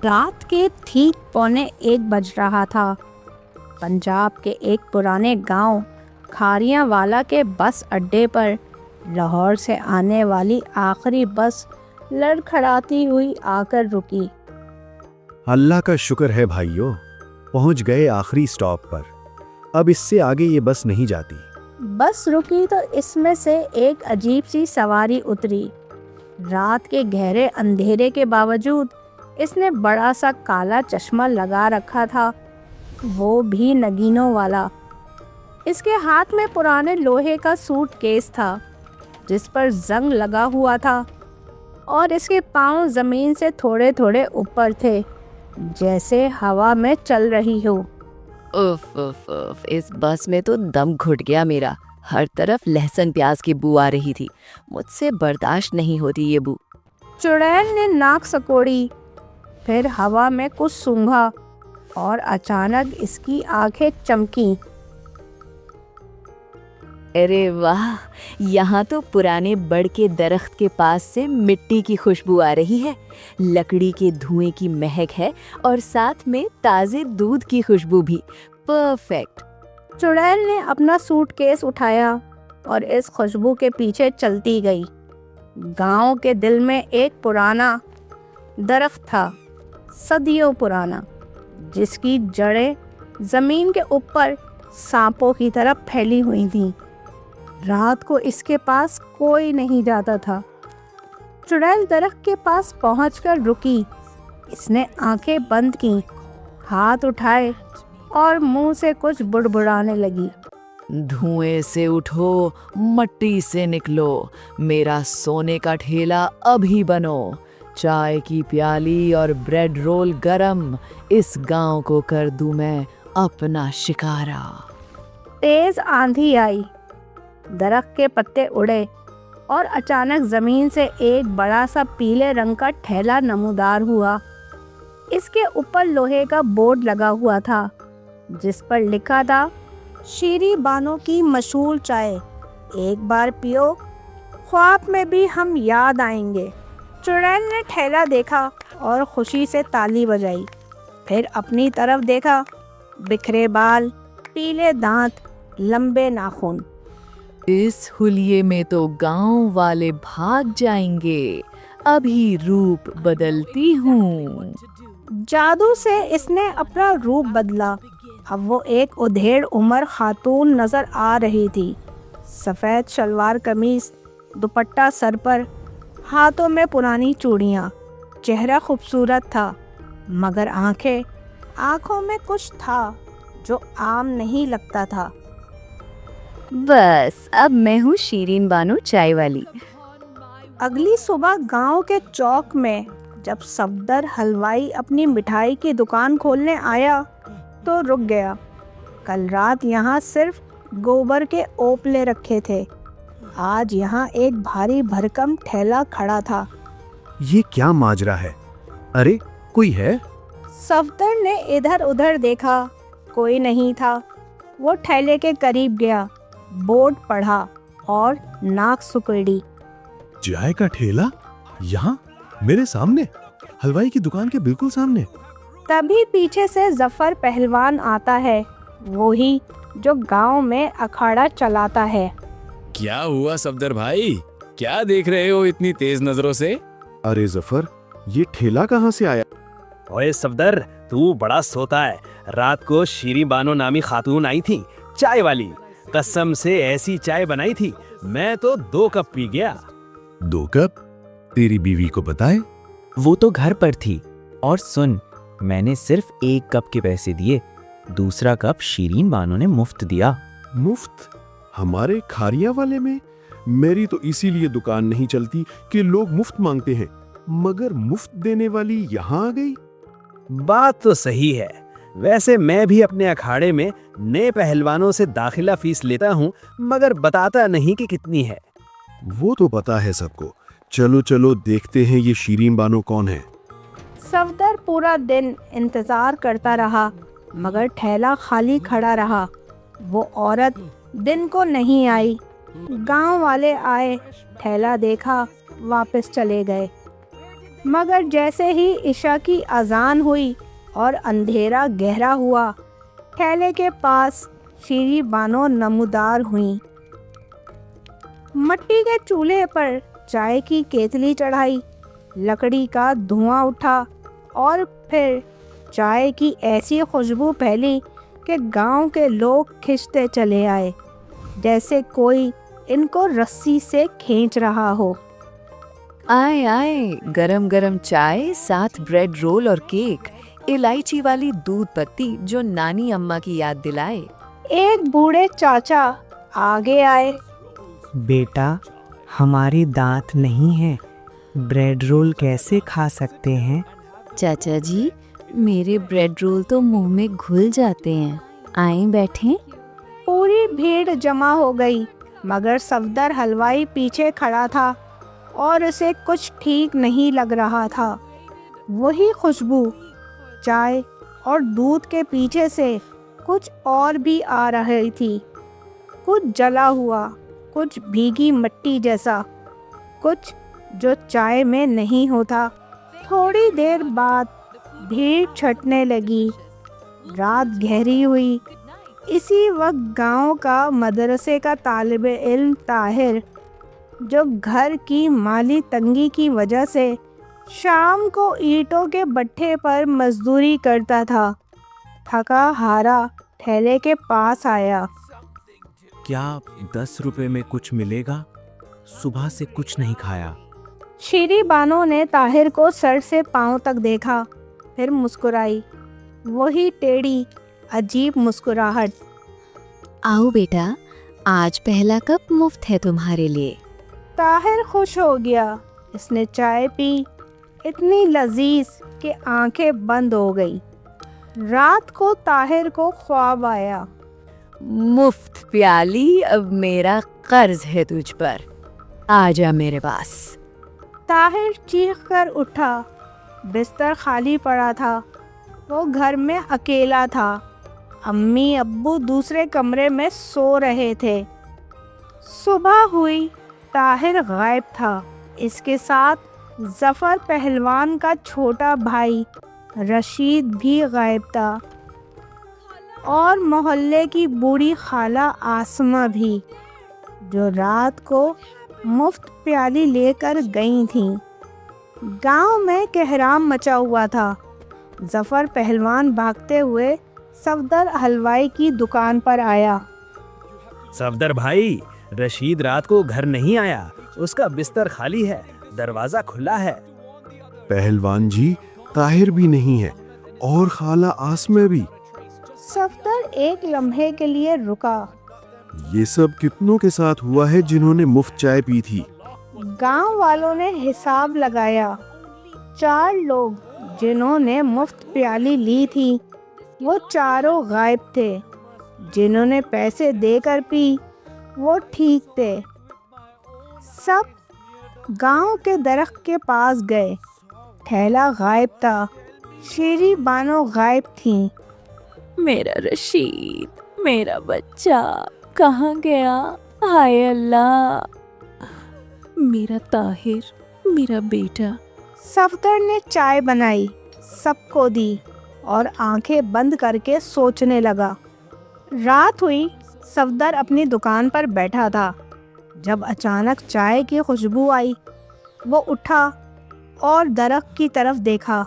रात के ठीक 1:15 बज रहा था। पंजाब के एक पुराने गांव खारियांवाला के बस अड्डे पर लाहौर से आने वाली आखिरी बस लड़खड़ाती हुई आकर रुकी। अल्लाह का शुक्र है भाइयों, पहुंच गए आखिरी स्टॉप पर। अब इससे आगे ये बस नहीं जाती। बस रुकी तो इसमें से एक अजीब सी सवारी उतरी। रात के गहरे अंधेरे के बावजूद इसने बड़ा सा काला चश्मा लगा रखा था, वो भी नगीनों वाला। इसके हाथ में पुराने लोहे का सूटकेस था जिस पर जंग लगा हुआ था और इसके पांव जमीन से थोड़े थोड़े ऊपर थे, जैसे हवा में चल रही हो। उफ उफ उफ, इस बस में तो दम घुट गया मेरा। हर तरफ लहसुन प्याज की बू आ रही थी। मुझसे बर्दाश्त नहीं होती ये बू। चुड़ैल ने नाक सकोड़ी, फिर हवा में कुछ सूंघा और अचानक इसकी आंखें चमकी। अरे वाह, यहाँ तो पुराने बड़ के दरख्त के पास से मिट्टी की खुशबू आ रही है, लकड़ी के धुएं की महक है और साथ में ताज़े दूध की खुशबू भी। परफेक्ट। चुड़ैल ने अपना सूटकेस उठाया और इस खुशबू के पीछे चलती गई। गांव के दिल में एक पुराना दरख्त था, सदियों पुराना, जिसकी जड़ें जमीन के ऊपर सांपों की तरह फैली हुई थीं। रात को इसके पास कोई नहीं जाता था। चुड़ैल दरख्त के पास पहुंचकर रुकी। इसने आंखें बंद की, हाथ उठाए और मुंह से कुछ बुड़बुड़ाने लगी। धुएं से उठो, मट्टी से निकलो, मेरा सोने का ठेला अभी बनो। चाय की प्याली और ब्रेड रोल गरम, इस गांव को कर दूं मैं अपना शिकारा। तेज आंधी आई, दरख्त के पत्ते उड़े और अचानक जमीन से एक बड़ा सा पीले रंग का ठेला नमूदार हुआ। इसके ऊपर लोहे का बोर्ड लगा हुआ था जिस पर लिखा था, शीरी बानो की मशहूर चाय, एक बार पियो, ख्वाब में भी हम याद आएंगे। चुड़ैल ने ठेला देखा और खुशी से ताली बजाई। फिर अपनी तरफ देखा, बिखरे बाल, पीले दांत, लंबे नाखून। इस हुलिये में तो गांव वाले भाग जाएंगे, अभी रूप बदलती हूँ। जादू से इसने अपना रूप बदला। अब वो एक उधेड़ उम्र खातून नजर आ रही थी। सफ़ेद शलवार कमीज, दुपट्टा सर पर, हाथों में पुरानी चूड़ियाँ। चेहरा खूबसूरत था मगर आंखों में कुछ था जो आम नहीं लगता था। बस अब मैं हूँ शीरीन बानो चाय वाली। अगली सुबह गांव के चौक में जब सफदर हलवाई अपनी मिठाई की दुकान खोलने आया तो रुक गया। कल रात यहाँ सिर्फ गोबर के ओपले रखे थे, आज यहाँ एक भारी भरकम ठेला खड़ा था। ये क्या माजरा है? अरे कोई है? सफदर ने इधर उधर देखा, कोई नहीं था। वो ठेले के करीब गया, बोर्ड पढ़ा और नाक सुकड़ी। चाय का ठेला यहाँ मेरे सामने, हलवाई की दुकान के बिल्कुल सामने। तभी पीछे से जफर पहलवान आता है, वही जो गांव में अखाड़ा चलाता है। क्या हुआ सफदर भाई, क्या देख रहे हो इतनी तेज नजरों से? अरे जफर, ये ठेला कहाँ से आया? ओए सफदर, तू बड़ा सोता है। रात को शीरी बानो नामी खातून आई थी, चाय वाली। कसम से ऐसी चाय बनाई थी, मैं तो 2 कप पी गया। 2 कप? तेरी बीवी को बताए? वो तो घर पर थी। और सुन, मैंने सिर्फ 1 कप के पैसे दिए, दूसरा कप शीरीन बानो ने मुफ्त दिया। मुफ्त? हमारे खारिया वाले में? मेरी तो इसीलिए दुकान नहीं चलती कि लोग मुफ्त मांगते हैं, मगर मुफ्त देने वाली यहाँ आ गई। बात तो सही है। वैसे मैं भी अपने अखाड़े में नए पहलवानों से दाखिला फीस लेता हूँ, मगर बताता नहीं कि कितनी है। वो तो पता है सबको। चलो चलो देखते हैं ये शीरीन बानो कौन है। सफदर पूरा दिन इंतजार करता रहा मगर ठेला खाली खड़ा रहा। वो औरत दिन को नहीं आई। गांव वाले आए, ठेला देखा, वापस चले गए। मगर जैसे ही ईशा की अजान हुई और अंधेरा गहरा हुआ, ठेले के पास शीरी बानो नमूदार हुई। मट्टी के चूल्हे पर चाय की केतली चढ़ाई, लकड़ी का धुआं उठा और फिर चाय की ऐसी खुशबू फैली कि गांव के लोग खिंचते चले आए, जैसे कोई इनको रस्सी से खींच रहा हो। आए आए, गरम गरम चाय, साथ ब्रेड रोल और केक, इलायची वाली दूध पत्ती जो नानी अम्मा की याद दिलाए। एक बूढ़े चाचा आगे आए। बेटा, हमारे दांत नहीं हैं, ब्रेड रोल कैसे खा सकते हैं? चाचा जी, मेरे ब्रेड रोल तो मुंह में घुल जाते हैं। आएं बैठें। पूरी भीड़ जमा हो गई, मगर सफदर हलवाई पीछे खड़ा था और उसे कुछ ठीक नहीं लग रहा था। वही खुशबू, चाय और दूध के पीछे से कुछ और भी आ रही थी। कुछ जला हुआ, कुछ भीगी मिट्टी जैसा, कुछ जो चाय में नहीं होता। थोड़ी देर बाद भीड़ छटने लगी। रात गहरी हुई। इसी वक्त गांव का मदरसे का तालिब इल्म ताहिर, जो घर की माली तंगी की वजह से शाम को ईंटों के भट्ठे पर मजदूरी करता था, थका हारा ठेले के पास आया। क्या 10 रुपए में कुछ मिलेगा? सुबह से कुछ नहीं खाया। शीरी बानो ने ताहिर को सर से पांव तक देखा, फिर मुस्कुराई। वही टेढ़ी अजीब मुस्कुराहट। आओ बेटा, आज पहला कप मुफ्त है तुम्हारे लिए। ताहिर खुश हो गया। इसने चाय पी, इतनी लजीज कि आंखें बंद हो गई। रात को ताहिर को ख्वाब आया। मुफ्त प्याली, अब मेरा कर्ज है तुझ पर, आजा मेरे पास। ताहिर चीख कर उठा। बिस्तर खाली पड़ा था। वो घर में अकेला था। अम्मी अब्बू दूसरे कमरे में सो रहे थे। सुबह हुई। ताहिर गायब था। इसके साथ जफ़र पहलवान का छोटा भाई रशीद भी गायब था, और मोहल्ले की बूढ़ी खाला आसमा भी, जो रात को मुफ्त प्याली लेकर गई थी। गांव में कहराम मचा हुआ था। जफ़र पहलवान भागते हुए सफदर हलवाई की दुकान पर आया। सफदर भाई, रशीद रात को घर नहीं आया, उसका बिस्तर खाली है, दरवाजा खुला है। पहलवान जी, ताहिर भी नहीं है और खाला आसमे भी। सफदर एक लम्हे के लिए रुका। ये सब कितनों के साथ हुआ है जिन्होंने मुफ्त चाय पी थी? गांव वालों ने हिसाब लगाया। 4 लोग जिन्होंने मुफ्त प्याली ली थी, वो चारों गायब थे। जिन्होंने पैसे देकर पी, वो ठीक थे। सब गांव के दरख्त के पास गए। ठेला गायब था। शीरी बानो गायब थी। मेरा रशीद, मेरा बच्चा कहाँ गया? हाय अल्लाह, मेरा ताहिर, मेरा बेटा। सफदर ने चाय बनाई, सबको दी और आंखें बंद करके सोचने लगा। रात हुई। सफदर अपनी दुकान पर बैठा था जब अचानक चाय की खुशबू आई। वो उठा और दरख्त की तरफ देखा।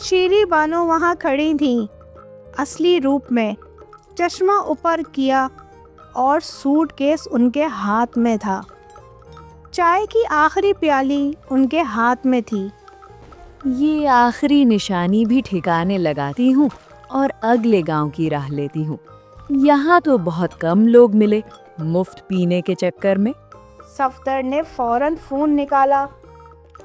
शीरी बानो वहाँ खड़ी थी, असली रूप में, चश्मा ऊपर किया और सूटकेस उनके हाथ में था। चाय की आखिरी प्याली उनके हाथ में थी। ये आखिरी निशानी भी ठिकाने लगाती हूँ और अगले गांव की राह लेती हूँ। यहाँ तो बहुत कम लोग मिले मुफ्त पीने के चक्कर में। सफदर ने फौरन फोन निकाला।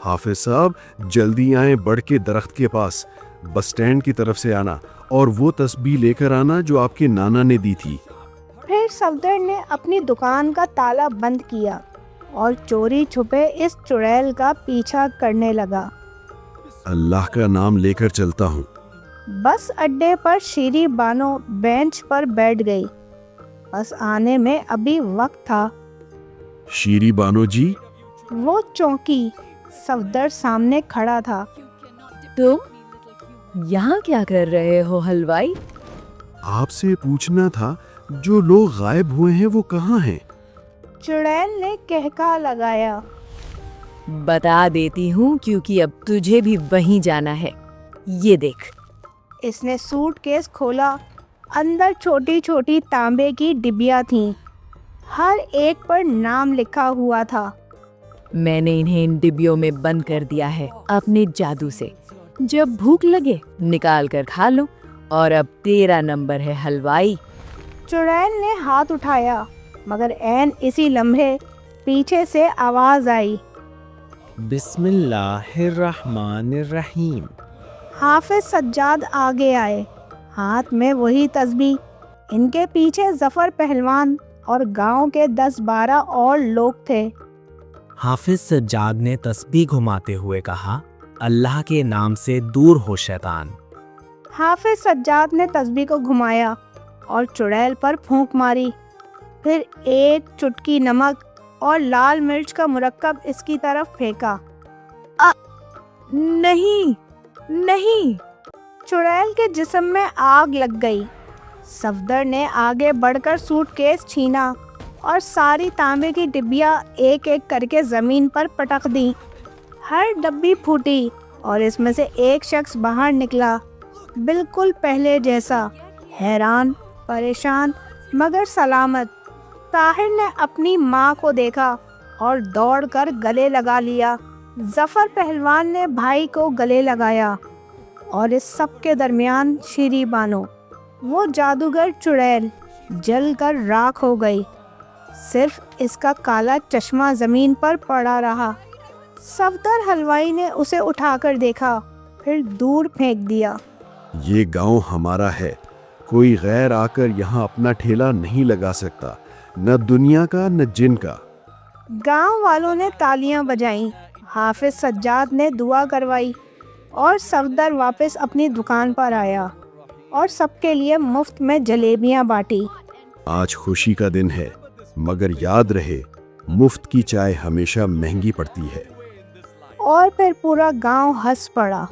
हाफिज साहब, जल्दी आए, बढ़ के दरख्त के पास, बस स्टैंड की तरफ से आना और वो तस्बीह लेकर आना जो आपके नाना ने दी थी। फिर सफदर ने अपनी दुकान का ताला बंद किया और चोरी छुपे इस चुड़ैल का पीछा करने लगा। अल्लाह का नाम लेकर चलता हूँ। बस अड्डे पर शीरी बानो बेंच पर बैठ गई। बस आने में अभी वक्त था। शीरी बानो जी। वो चौंकी। सफदर सामने खड़ा था। तुम यहाँ क्या कर रहे हो हलवाई? आपसे पूछना था, जो लोग गायब हुए हैं वो कहाँ हैं? चुड़ैल ने कहका लगाया। बता देती हूँ, क्योंकि अब तुझे भी वहीं जाना है। ये देख। इसने सूटकेस खोला। अंदर छोटी छोटी तांबे की डिबिया थीं। हर एक पर नाम लिखा हुआ था। मैंने इन्हें इन डिब्बियों में बंद कर दिया है अपने जादू से। जब भूख लगे निकाल कर खा लो। और अब तेरा नंबर है हलवाई। चुड़ैल ने हाथ उठाया, मगर ऐन इसी लम्हे पीछे से आवाज आई। बिस्मिल्लाहिर्रहमानिर्रहीम। हाफिज सज्जाद आगे आए, हाथ में वही तस्बीह। इनके पीछे जफर पहलवान और गांव के 10-12 और लोग थे। हाफिज सज्जाद ने तस्बीह घुमाते हुए कहा, अल्लाह के नाम से दूर हो शैतान। हाफिज सज्जाद ने तस्बीह को घुमाया और चुड़ैल पर फूंक मारी। फिर एक चुटकी नमक और लाल मिर्च का मुरक्कब इसकी तरफ फेंका। नहीं नहीं। चुड़ैल के जिस्म में आग लग गई। सफदर ने आगे बढ़कर सूटकेस छीना और सारी तांबे की डिब्बियां एक एक करके जमीन पर पटक दी। हर डब्बी फूटी और इसमें से एक शख्स बाहर निकला, बिल्कुल पहले जैसा, हैरान, परेशान मगर सलामत। ताहिर ने अपनी माँ को देखा और दौड़कर गले लगा लिया। जफर पहलवान ने भाई को गले लगाया। और इस सब के दरमियान शीरी बानो, वो जादूगर चुड़ैल, जल कर राख हो गई। सिर्फ इसका काला चश्मा जमीन पर पड़ा रहा। सफदर हलवाई ने उसे उठाकर देखा, फिर दूर फेंक दिया। ये गांव हमारा है, कोई गैर आकर यहाँ अपना ठेला नहीं लगा सकता, न दुनिया का न जिन का। गांव वालों ने तालियां बजाईं, हाफिज सज्जाद ने दुआ करवाई और सफदर वापस अपनी दुकान पर आया और सबके लिए मुफ्त में जलेबियां बांटी। आज खुशी का दिन है, मगर याद रहे, मुफ्त की चाय हमेशा महंगी पड़ती है। और फिर पूरा गांव हंस पड़ा।